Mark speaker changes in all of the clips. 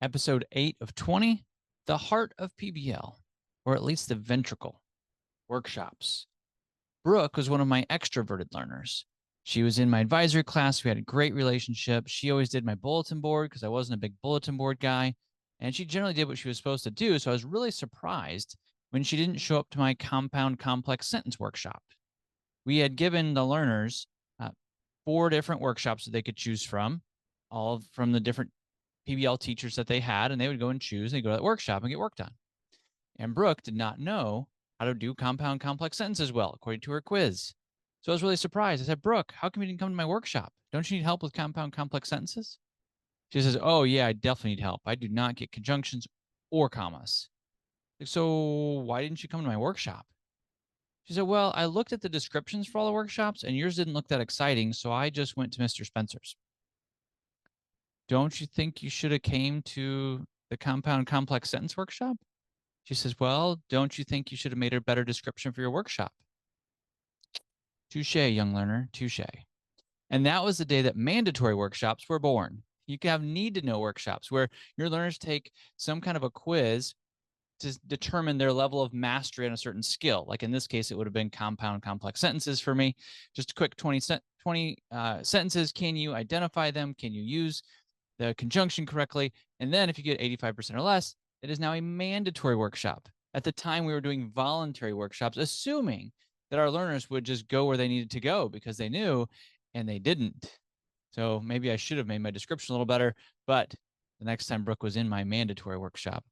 Speaker 1: Episode 8 of 20, The Heart of PBL, or at least the Ventricle, workshops. Brooke was one of my extroverted learners. She was in my advisory class. We had a great relationship. She always did my bulletin board because I wasn't a big bulletin board guy. And she generally did what she was supposed to do. So I was really surprised when she didn't show up to my compound complex sentence workshop. We had given the learners 4 different workshops that they could choose from, all from the different PBL teachers that they had, and they would go and choose and go to that workshop and get work done. And Brooke did not know how to do compound complex sentences well, according to her quiz. So I was really surprised. I said, Brooke, how come you didn't come to my workshop? Don't you need help with compound complex sentences? She says, oh, yeah, I definitely need help. I do not get conjunctions or commas. So why didn't you come to my workshop? She said, well, I looked at the descriptions for all the workshops and yours didn't look that exciting. So I just went to Mr. Spencer's. Don't you think you should have came to the compound complex sentence workshop? She says, well, don't you think you should have made a better description for your workshop? Touche, young learner, touche. And that was the day that mandatory workshops were born. You can have need to know workshops where your learners take some kind of a quiz to determine their level of mastery on a certain skill. Like in this case, it would have been compound complex sentences for me. Just a quick 20 sentences. Can you identify them? Can you use the conjunction correctly? And then if you get 85% or less, it is now a mandatory workshop. At the time, we were doing voluntary workshops, assuming that our learners would just go where they needed to go because they knew, and they didn't. So maybe I should have made my description a little better, but the next time Brooke was in my mandatory workshop.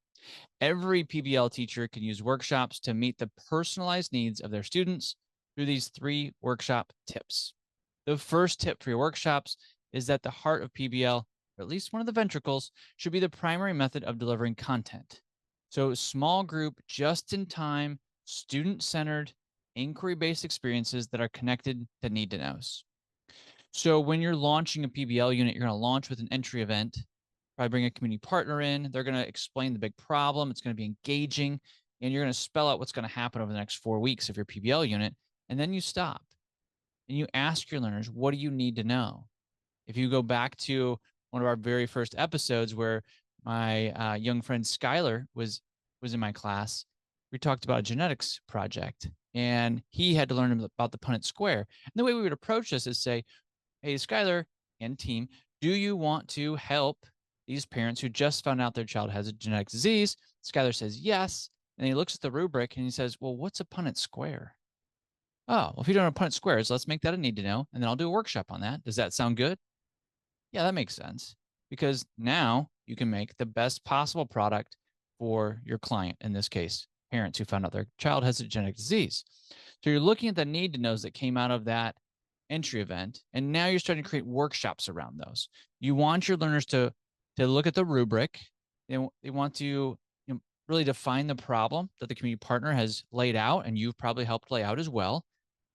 Speaker 1: Every PBL teacher can use workshops to meet the personalized needs of their students through these 3 workshop tips. The first tip for your workshops is that the heart of PBL, or at least one of the ventricles, should be the primary method of delivering content. So small group, just in time, student-centered, inquiry-based experiences that are connected to need to knows. So when you're launching a PBL unit, you're going to launch with an entry event, probably bring a community partner in. They're going to explain the big problem. It's going to be engaging, and you're going to spell out what's going to happen over the next 4 weeks of your PBL unit. And then you stop and you ask your learners, what do you need to know? If you go back to one of our very first episodes where my young friend Skylar was in my class, we talked about a genetics project, and he had to learn about the Punnett square. And the way we would approach this is say, hey, Skylar and team, do you want to help these parents who just found out their child has a genetic disease? Skylar says yes. And he looks at the rubric and he says, well, what's a Punnett square? Oh, well, if you don't know Punnett squares, let's make that a need to know. And then I'll do a workshop on that. Does that sound good? Yeah, that makes sense. Because now you can make the best possible product for your client, in this case, parents who found out their child has a genetic disease. So you're looking at the need to knows that came out of that entry event, and now you're starting to create workshops around those. You want your learners to look at the rubric. They want to really define the problem that the community partner has laid out, and you've probably helped lay out as well.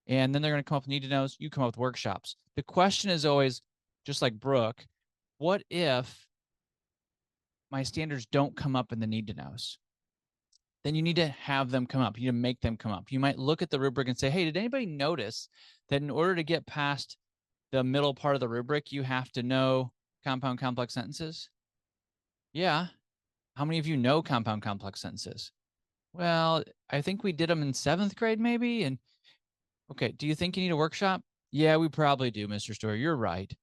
Speaker 1: And then they're going to come up with need to knows. You come up with workshops. The question is always, just like Brooke, what if my standards don't come up in the need to knows? Then you need to have them come up. You need to make them come up. You might look at the rubric and say, hey, did anybody notice that in order to get past the middle part of the rubric, you have to know compound complex sentences? Yeah. How many of you know compound complex sentences? Well, I think we did them in 7th grade maybe. And okay, do you think you need a workshop? Yeah, we probably do, Mr. Story. You're right.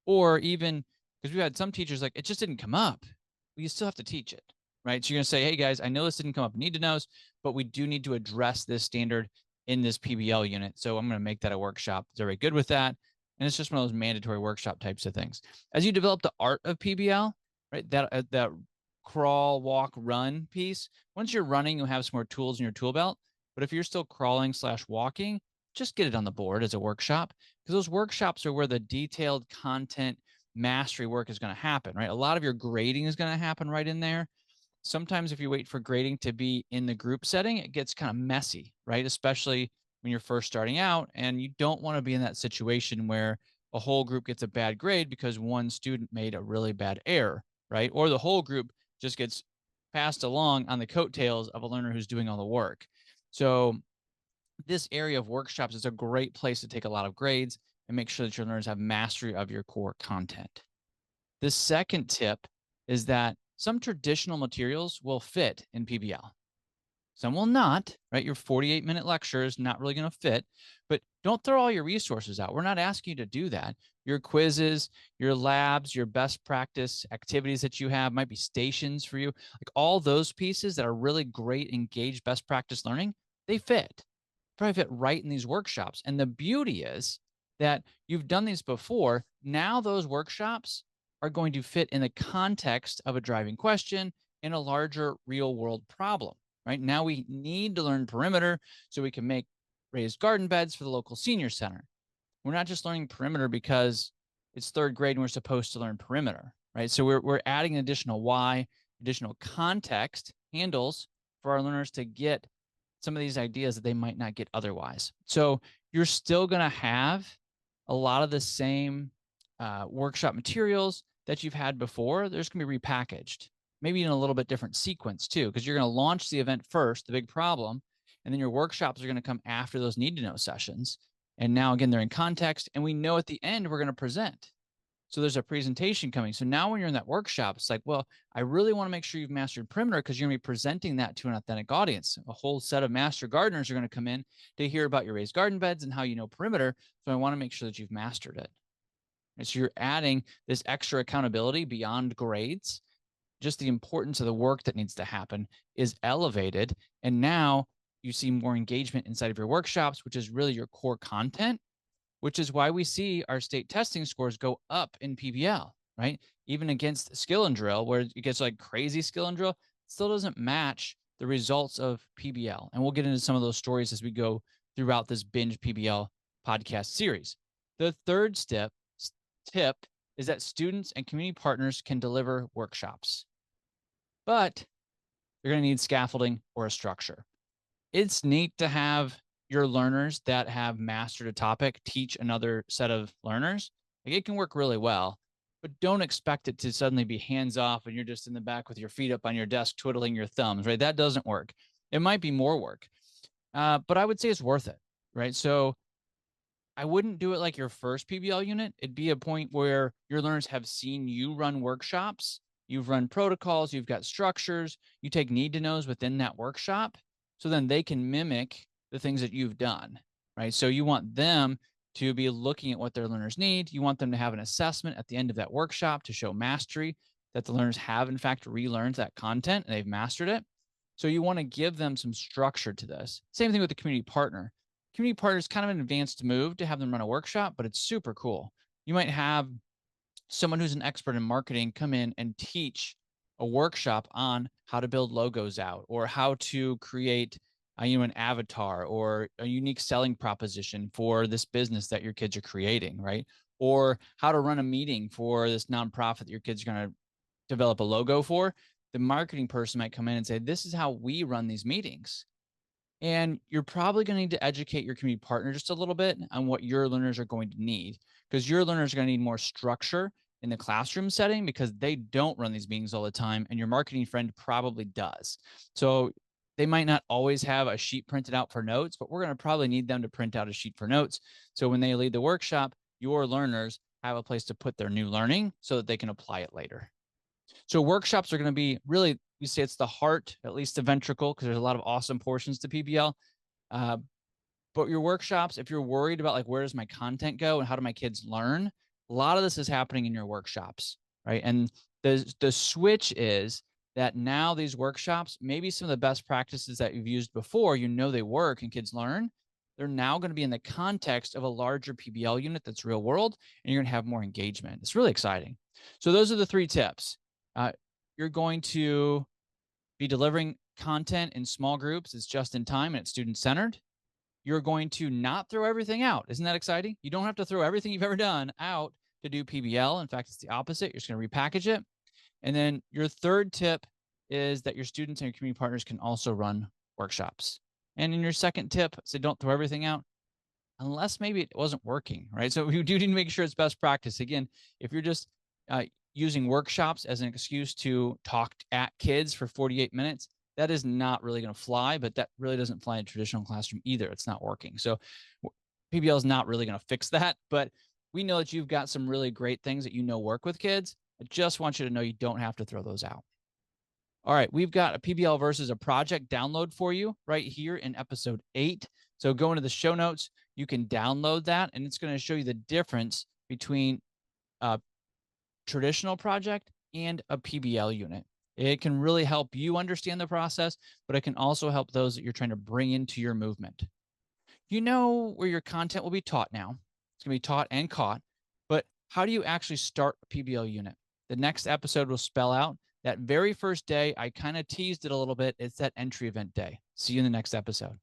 Speaker 1: Or even because we've had some teachers like, it just didn't come up. Well, you still have to teach it, right? So you're going to say, hey guys, I know this didn't come up in need to knows, but we do need to address this standard in this PBL unit. So I'm going to make that a workshop. Is everybody good with that? And it's just one of those mandatory workshop types of things. As you develop the art of PBL, right, that crawl, walk, run piece, once you're running, you'll have some more tools in your tool belt. But if you're still crawling / walking, just get it on the board as a workshop, because those workshops are where the detailed content mastery work is going to happen, right? A lot of your grading is going to happen right in there. Sometimes if you wait for grading to be in the group setting, it gets kind of messy, right? Especially when you're first starting out, and you don't want to be in that situation where a whole group gets a bad grade because one student made a really bad error, right? Or the whole group just gets passed along on the coattails of a learner who's doing all the work. So this area of workshops is a great place to take a lot of grades and make sure that your learners have mastery of your core content. The second tip is that some traditional materials will fit in PBL. Some will not, right? Your 48-minute lecture is not really going to fit, but don't throw all your resources out. We're not asking you to do that. Your quizzes, your labs, your best practice activities that you have might be stations for you. Like all those pieces that are really great, engaged, best practice learning, they fit. Probably fit right in these workshops. And the beauty is that you've done these before. Now those workshops are going to fit in the context of a driving question in a larger real world problem. Right now, we need to learn perimeter so we can make raised garden beds for the local senior center. We're not just learning perimeter because it's third grade and we're supposed to learn perimeter, right? So we're adding additional why, additional context, handles for our learners to get some of these ideas that they might not get otherwise. So you're still going to have a lot of the same workshop materials that you've had before. There's going to be repackaged, maybe in a little bit different sequence too, because you're going to launch the event first, the big problem, and then your workshops are going to come after those need to know sessions. And now, again, they're in context, and we know at the end we're going to present. So there's a presentation coming. So now when you're in that workshop, it's like, well, I really want to make sure you've mastered perimeter because you're going to be presenting that to an authentic audience. A whole set of master gardeners are going to come in to hear about your raised garden beds and how you know perimeter. So I want to make sure that you've mastered it. And so you're adding this extra accountability beyond grades. Just the importance of the work that needs to happen is elevated. And now you see more engagement inside of your workshops, which is really your core content, which is why we see our state testing scores go up in PBL, right? Even against skill and drill, where it gets like crazy skill and drill, still doesn't match the results of PBL. And we'll get into some of those stories as we go throughout this binge PBL podcast series. The third tip is that students and community partners can deliver workshops, but you're going to need scaffolding or a structure. It's neat to have your learners that have mastered a topic teach another set of learners. Like it can work really well, but don't expect it to suddenly be hands off and you're just in the back with your feet up on your desk twiddling your thumbs, right? That doesn't work. It might be more work, but I would say it's worth it, right? So I wouldn't do it like your first PBL unit. It'd be a point where your learners have seen you run workshops, you've run protocols, you've got structures, you take need to knows within that workshop. So then they can mimic the things that you've done, right? So you want them to be looking at what their learners need. You want them to have an assessment at the end of that workshop to show mastery, that the learners have in fact relearned that content and they've mastered it. So you want to give them some structure to this. Same thing with the community partner. Community partner is kind of an advanced move to have them run a workshop, but it's super cool. You might have someone who's an expert in marketing come in and teach a workshop on how to build logos out or how to create an avatar or a unique selling proposition for this business that your kids are creating, right? Or how to run a meeting for this nonprofit that your kids are going to develop a logo for. The marketing person might come in and say, this is how we run these meetings. And you're probably going to need to educate your community partner just a little bit on what your learners are going to need, because your learners are going to need more structure in the classroom setting because they don't run these meetings all the time. And your marketing friend probably does. So they might not always have a sheet printed out for notes, but we're going to probably need them to print out a sheet for notes. So when they lead the workshop, your learners have a place to put their new learning so that they can apply it later. So workshops are going to be really, we say it's the heart, at least the ventricle, because there's a lot of awesome portions to PBL. But your workshops, if you're worried about like, where does my content go and how do my kids learn? A lot of this is happening in your workshops, right? And the switch is that now these workshops, maybe some of the best practices that you've used before, they work and kids learn. They're now going to be in the context of a larger PBL unit that's real world, and you're going to have more engagement. It's really exciting. So those are the 3 tips. You're going to be delivering content in small groups. It's just in time and it's student-centered. You're going to not throw everything out. Isn't that exciting? You don't have to throw everything you've ever done out to do PBL. In fact, it's the opposite. You're just going to repackage it. And then your third tip is that your students and your community partners can also run workshops. And in your second tip, say don't throw everything out unless maybe it wasn't working, right? So you do need to make sure it's best practice. Again, if you're just using workshops as an excuse to talk at kids for 48 minutes, that is not really going to fly, but that really doesn't fly in a traditional classroom either. It's not working. So PBL is not really going to fix that, but we know that you've got some really great things that work with kids. I just want you to know you don't have to throw those out. All right, we've got a PBL versus a project download for you right here in episode 8. So go into the show notes. You can download that, and it's going to show you the difference between a traditional project and a PBL unit. It can really help you understand the process, but it can also help those that you're trying to bring into your movement. You know where your content will be taught now. It's going to be taught and caught, but how do you actually start a PBL unit? The next episode will spell out that very first day. I kind of teased it a little bit. It's that entry event day. See you in the next episode.